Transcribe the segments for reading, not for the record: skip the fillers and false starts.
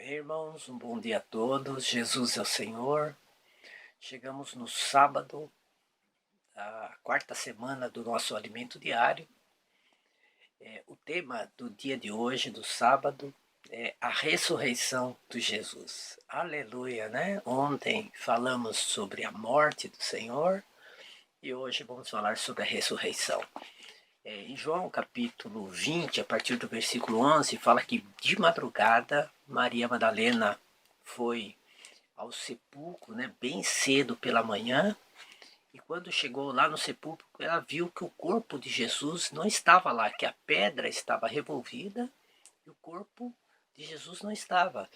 Amém, irmãos, um bom dia a todos. Jesus é o Senhor. Chegamos no sábado, a quarta semana do nosso alimento diário. O tema do dia de hoje, do sábado, é a ressurreição de Jesus. Aleluia, né? Ontem falamos sobre a morte do Senhor e hoje vamos falar sobre a ressurreição. Em João capítulo 20, a partir do versículo 11, fala que de madrugada Maria Madalena foi ao sepulcro, né, bem cedo pela manhã, e quando chegou lá no sepulcro, ela viu que o corpo de Jesus não estava lá, que a pedra estava revolvida e o corpo de Jesus não estava.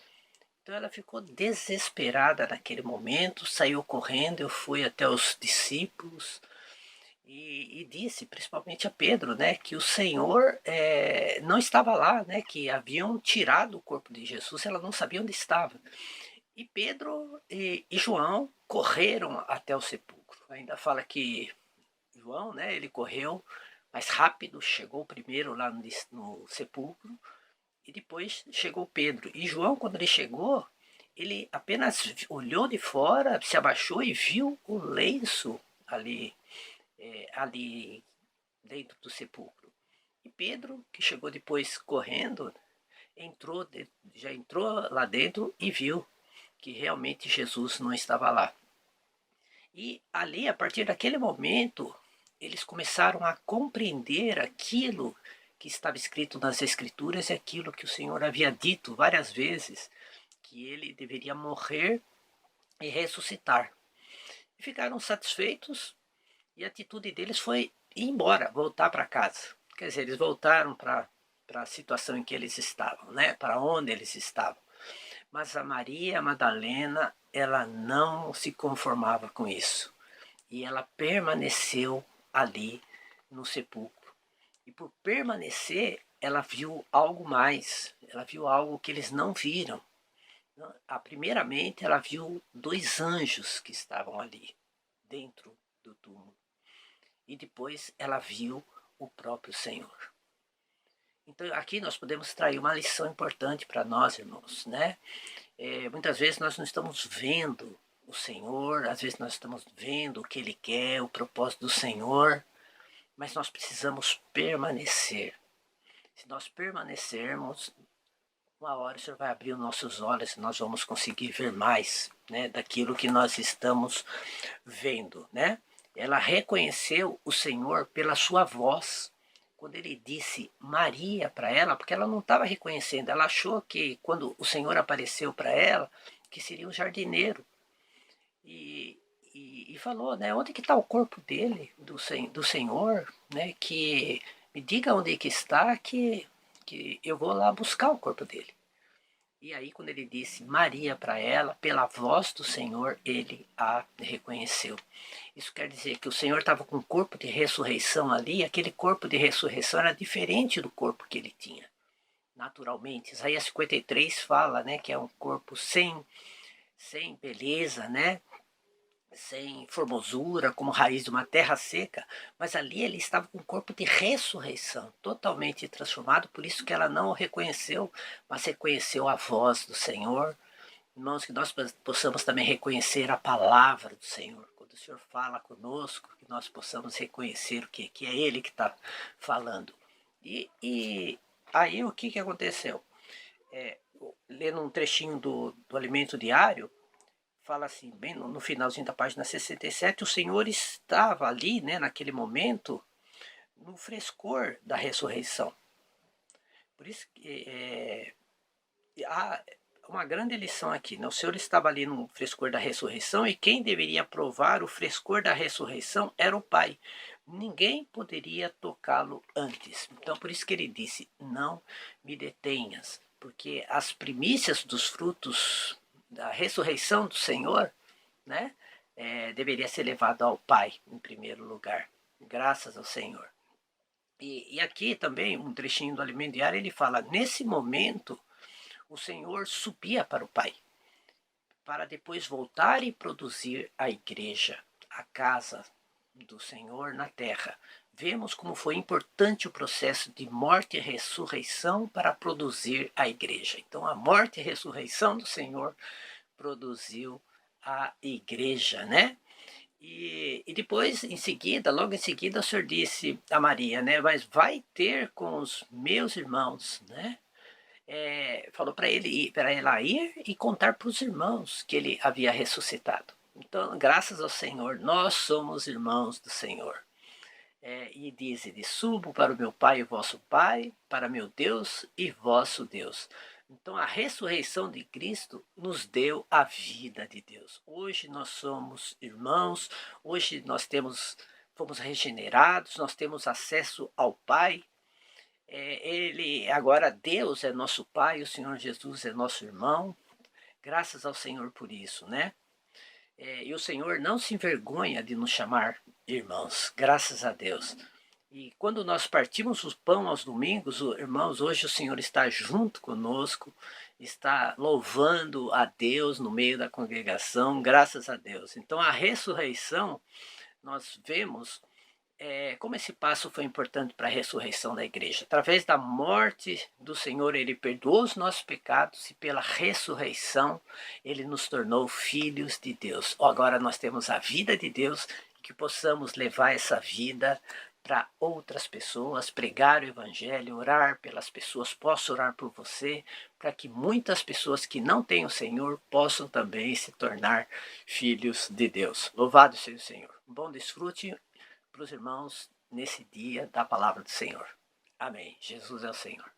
Então ela ficou desesperada naquele momento, saiu correndo, eu fui até os discípulos, e disse, principalmente a Pedro, né, que o Senhor não estava lá, né, que haviam tirado o corpo de Jesus, ela não sabia onde estava. E Pedro e João correram até o sepulcro. Ainda fala que João, né, ele correu mais rápido, chegou primeiro lá no sepulcro, e depois chegou Pedro. E João, quando ele chegou, ele apenas olhou de fora, se abaixou e viu o lenço ali dentro do sepulcro. E Pedro, que chegou depois correndo, já entrou lá dentro e viu que realmente Jesus não estava lá. E ali, a partir daquele momento, eles começaram a compreender aquilo que estava escrito nas Escrituras e aquilo que o Senhor havia dito várias vezes, que ele deveria morrer e ressuscitar. E ficaram satisfeitos e a atitude deles foi ir embora, voltar para casa. Quer dizer, eles voltaram para a situação em que eles estavam, né? Para onde eles estavam. Mas a Maria Madalena, ela não se conformava com isso. E ela permaneceu ali no sepulcro. E por permanecer, ela viu algo mais. Ela viu algo que eles não viram. Primeiramente, ela viu dois anjos que estavam ali, dentro do túmulo. E depois ela viu o próprio Senhor. Então aqui nós podemos extrair uma lição importante para nós, irmãos, né? Muitas vezes nós não estamos vendo o Senhor, às vezes nós estamos vendo o que Ele quer, o propósito do Senhor, mas nós precisamos permanecer. Se nós permanecermos, uma hora o Senhor vai abrir os nossos olhos e nós vamos conseguir ver mais, né, daquilo que nós estamos vendo, né? Ela reconheceu o Senhor pela sua voz, quando ele disse Maria para ela, porque ela não estava reconhecendo, ela achou que quando o Senhor apareceu para ela, que seria um jardineiro. E falou, né, onde que está o corpo dele, do Senhor, né, que me diga onde que está, que eu vou lá buscar o corpo dele. E aí, quando ele disse Maria para ela, pela voz do Senhor, ele a reconheceu. Isso quer dizer que o Senhor estava com um corpo de ressurreição ali, e aquele corpo de ressurreição era diferente do corpo que ele tinha, naturalmente. Isaías 53 fala, né, que é um corpo sem beleza, né, sem formosura, como raiz de uma terra seca, mas ali ele estava com um corpo de ressurreição, totalmente transformado, por isso que ela não o reconheceu, mas reconheceu a voz do Senhor. Irmãos, que nós possamos também reconhecer a palavra do Senhor, quando o Senhor fala conosco, que nós possamos reconhecer que é Ele que está falando. E aí o que aconteceu? Lendo um trechinho do Alimento Diário, fala assim, bem no finalzinho da página 67, o Senhor estava ali, né, naquele momento, no frescor da ressurreição. Por isso que há uma grande lição aqui, né? O Senhor estava ali no frescor da ressurreição e quem deveria provar o frescor da ressurreição era o Pai. Ninguém poderia tocá-lo antes. Então por isso que ele disse, não me detenhas, porque as primícias dos frutos da ressurreição do Senhor, né, deveria ser levado ao Pai em primeiro lugar, graças ao Senhor. E aqui também, um trechinho do Alimento Diário, ele fala, nesse momento, o Senhor subia para o Pai, para depois voltar e produzir a igreja, a casa do Senhor na terra, vemos como foi importante o processo de morte e ressurreição para produzir a igreja. Então, a morte e ressurreição do Senhor produziu a igreja, né? E depois, em seguida, logo em seguida, o Senhor disse a Maria, né? Mas vai ter com os meus irmãos, né? Falou para ela ir e contar para os irmãos que ele havia ressuscitado. Então, graças ao Senhor, nós somos irmãos do Senhor. E diz ele: subo para o meu Pai e vosso Pai, para meu Deus e vosso Deus. Então a ressurreição de Cristo nos deu a vida de Deus. Hoje nós somos irmãos, hoje fomos regenerados, nós temos acesso ao Pai. Agora Deus é nosso Pai, o Senhor Jesus é nosso irmão. Graças ao Senhor por isso, né? E o Senhor não se envergonha de nos chamar irmãos, graças a Deus. E quando nós partimos o pão aos domingos, irmãos, hoje o Senhor está junto conosco, está louvando a Deus no meio da congregação, graças a Deus. Então a ressurreição, nós vemos como esse passo foi importante para a ressurreição da igreja. Através da morte do Senhor, ele perdoou os nossos pecados e pela ressurreição, ele nos tornou filhos de Deus. Agora nós temos a vida de Deus, que possamos levar essa vida para outras pessoas, pregar o evangelho, orar pelas pessoas. Posso orar por você, para que muitas pessoas que não têm o Senhor possam também se tornar filhos de Deus. Louvado seja o Senhor. Um bom desfrute para os irmãos nesse dia da palavra do Senhor. Amém. Jesus é o Senhor.